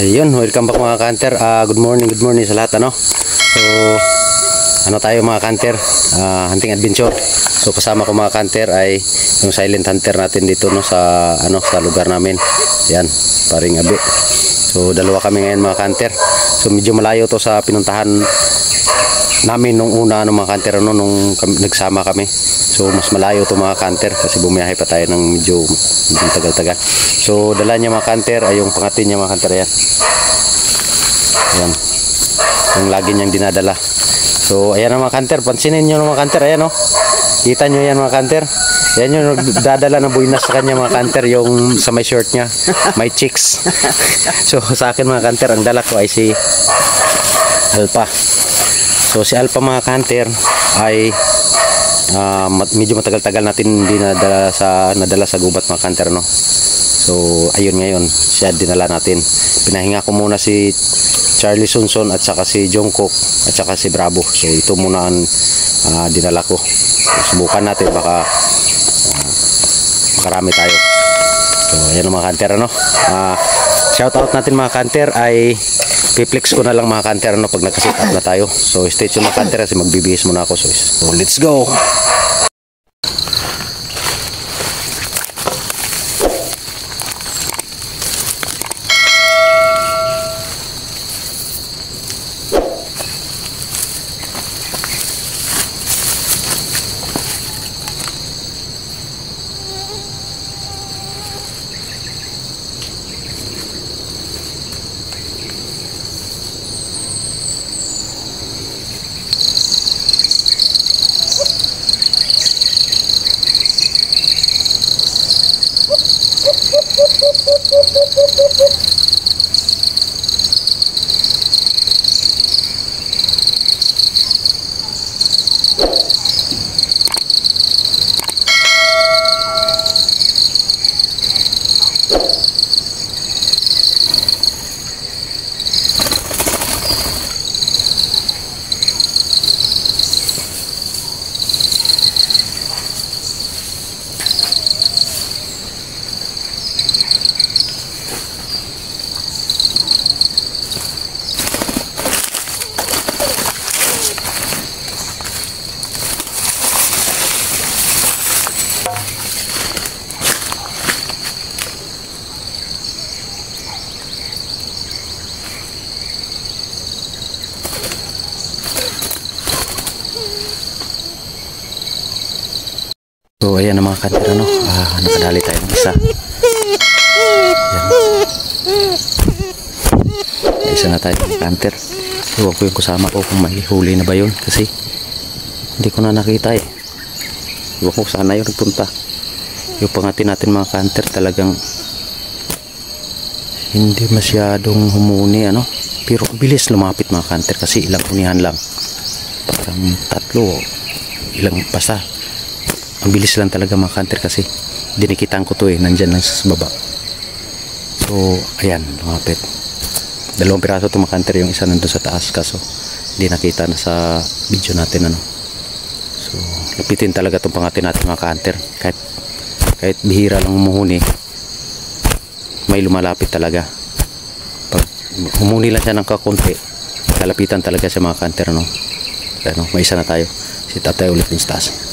Ayun, welcome back mga kanter. Good morning sa lahat, ano. So, ano tayo mga kanter? Hunting adventure. So, kasama ko mga kanter ay yung silent hunter natin dito, no, sa sa lugar namin. Yan, paring Abi. So, dalawa kami ngayon mga kanter. So, medyo malayo to sa pinuntahan namin nung una, mga kanter, nung nagsama kami. So, mas malayo to mga kanter kasi bumiyahe pa tayo ng medyo tagal-tagal. So, dala niya mga kanter ay yung pangatin niya mga kanter. Ayan, yung lagi niyang dinadala. So, ayan mga kanter, pansinin nyo mga kanter. Ayan, oh, kita nyo yan mga kanter. Yan yung dadala ng buinas sa kanya mga kanter, yung sa may shirt niya, may chicks. So, sa akin mga kanter, ang dala ko ay si Alpha. So, si Alpha mga kanter ay medyo matagal-tagal natin hindi nadala sa gubat mga kanter, no. So ayun, ngayon siya dinala natin. Pinahinga ko muna si Charlie Sunson at saka si Jungkook at saka si Bravo. So ito muna ang dinala ko. Subukan natin, baka makarami tayo. So ayan mga kanter, no. Shout out natin mga kanter ay piplex ko na lang mga kanter, no, pag nakasit up na tayo. So stay tuned mga kanter kasi magbibihis muna ako. So let's go. So ayan na mga kanter, no. Nakadali tayo ng isa. Ayan. Isa na tayo mga kanter. Iwan ko yung kasama ko kung may huli na ba yun, kasi hindi ko na nakita eh. Iwan ko sana yun nagpunta. Yung pangatin natin mga kanter talagang hindi masyadong humuni, ano. Pero bilis lumapit mga kanter kasi ilang unihan lang. Parang tatlo, ilang basta. Ang bilis lang talaga mga kanter kasi dinikitan ko to eh, nandyan lang sa baba. So ayan, lumapit. Dalawang piraso to mga kanter, yung isa nandun sa taas kaso hindi nakita na sa video natin, ano. So lapitin talaga itong pangatin natin mga kanter. Kahit bihira lang umuhuni, may lumalapit talaga. Pag humuni lang siya ng kakunti, lalapitan talaga siya mga kanter, no. Ano, may isa na tayo. Si tatay ulit yung taas.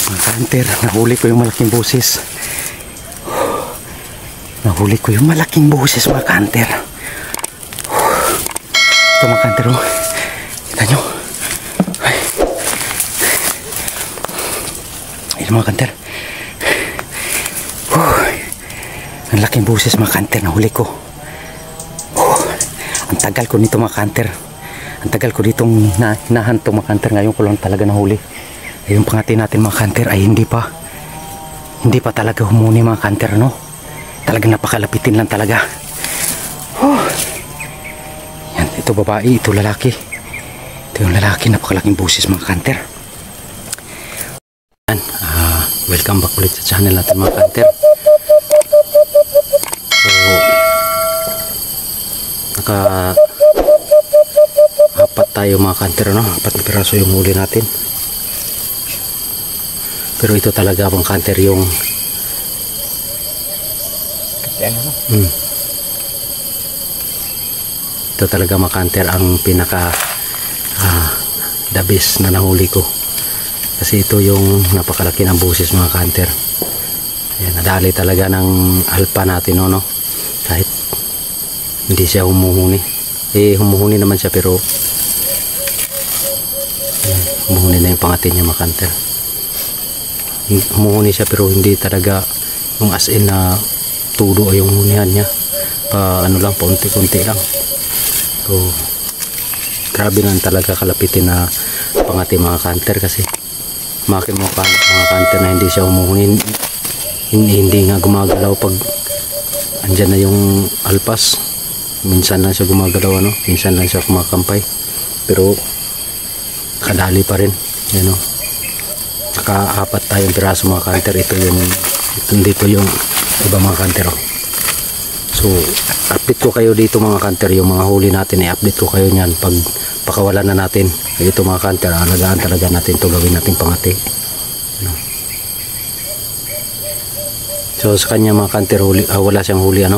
Mga hunter, nahuli ko yung malaking busis. Nahuli ko yung malaking busis mga hunter. Ito mga hunter, oh. Kita nyo. Ay. Ayun mga hunter. Ang laking busis mga hunter, nahuli ko. Ang tagal ko nito mga hunter. Ang tagal ko ditong hinahanto mga hunter. Ngayon ko lang talaga nahuli. Yung pangati natin mga hunter ay hindi pa talaga humuni mga hunter, no? Talagang napakalapitin lang talaga. Yan, ito babae, ito lalaki. Ito yung lalaki, napakalaking busis mga hunter. Yan, welcome back ulit sa channel natin mga hunter. So apat tayo mga hunter, no? 4 na piraso yung huli natin. Pero ito talaga mga hunter yung ito talaga mga hunter ang pinaka the best na nahuli ko. Kasi ito yung napakalaki ng busis mga hunter. Ayan, nadali talaga ng alpa natin, no? Kahit hindi siya humuhuni. Humuhuni naman siya pero humuhuni na yung pangati niya mga hunter. Humuhuni siya pero hindi talaga yung as in na tulo ay yung hunihan niya. Ano lang, paunti-unti lang. So grabe lang talaga kalapitin na pangati mga hunter kasi makin mo mga hunter na hindi siya humuhuni. Hindi nga gumagalaw pag andyan na yung alpas. Minsan lang siya gumagalaw, ano? Minsan lang siya kumakampay. Pero kadali pa rin, you know. Naka-4 tayong piraso mga hunter. Ito dito yung iba mga hunter, oh. So update ko kayo dito mga hunter, yung mga huli natin, i-update ko kayo niyan pag pakawalan na natin. Ito mga hunter, alagaan talaga natin to, gawin natin pangati, you know. So sa kanya mga hunter, wala siyang huli, ano?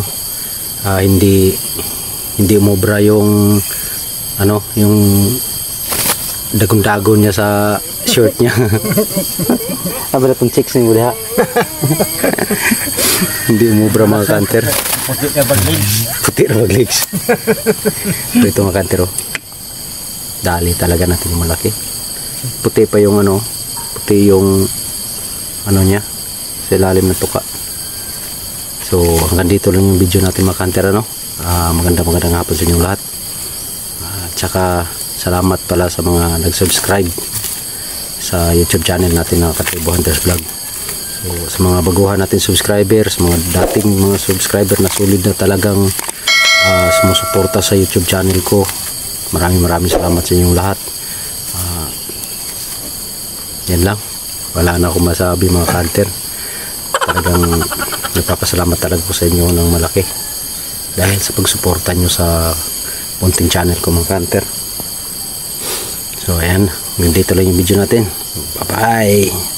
Hindi umubra yung ano, yung dagon-dagon niya sa shirt niya. Aba na itong chicks niyo ha. Hindi umubra mga hunter. Puti na mag-legs. Pero ito mga hunter, oh. Dali talaga natin yung malaki. Puti pa yung ano, puti yung ano niya sa ilalim ng tuka. So hanggang dito lang yung video natin mga hunter, ano? Magandang hapon sa inyong lahat. Tsaka salamat pala sa mga nag-subscribe sa YouTube channel natin na Katribo Hunters Vlog. So sa mga baguhan natin subscribers, mga dating mga subscriber na solid na talagang sumusuporta sa YouTube channel ko, maraming salamat sa inyong lahat. Yan lang, wala na akong masabi mga hunter. Talagang nagpapasalamat talaga ko sa inyo ng malaki dahil sa pagsuporta nyo sa munting channel ko mga hunter. So ayan, dito lang yung video natin. Bye bye.